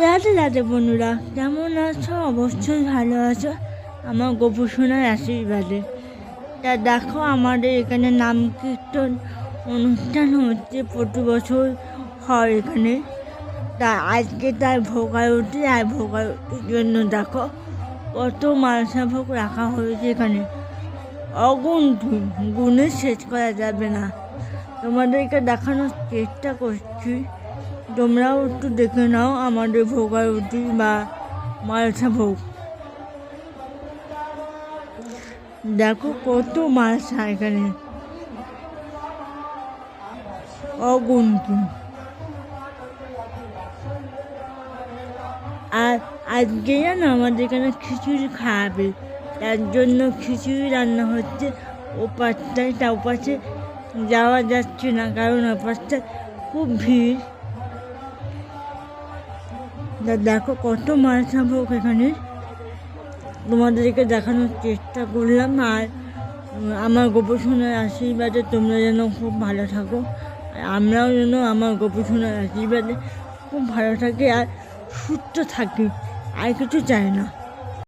রাধে রাধে বন্ধুরা, কেমন আছো? অবশ্যই ভালো আছো আমার গোপসোনার আশীর্বাদে। তা দেখো, আমাদের এখানে নাম কীর্তন অনুষ্ঠান হচ্ছে, প্রতি বছর হয় এখানে। তা আজকে তার ভোগারতি, আর ভোগারতির জন্য দেখো কত মালসা ভোগ রাখা হয়েছে এখানে, অগুন্তি, গুণে শেষ করা যাবে না। তোমাদেরকে দেখানোর চেষ্টা করছি, তোমরাও একটু দেখে নাও আমাদের ভোগারতি বা মালসা ভোগ। দেখো কত মালসা এখানে, অগুন্তি। আর আজকে জানো আমাদের এখানে খিচুড়ি খাওয়াবে, তার জন্য খিচুড়ি রান্না হচ্ছে। ওপাশটায় তা ওপাশে যাওয়া যাচ্ছে না, কারণ ওপাশটা খুব ভিড়। দেখো কত মালসা ভোগ এখানে, তোমাদেরকে দেখানোর চেষ্টা করলাম। আর আমার গোপসোনার আশীর্বাদে তোমরা যেন খুব ভালো থাকো, আর আমরাও যেন আমার গোপসোনার আশীর্বাদে খুব ভালো থাকি আর সুস্থ থাকি, আর কিছু চাই না।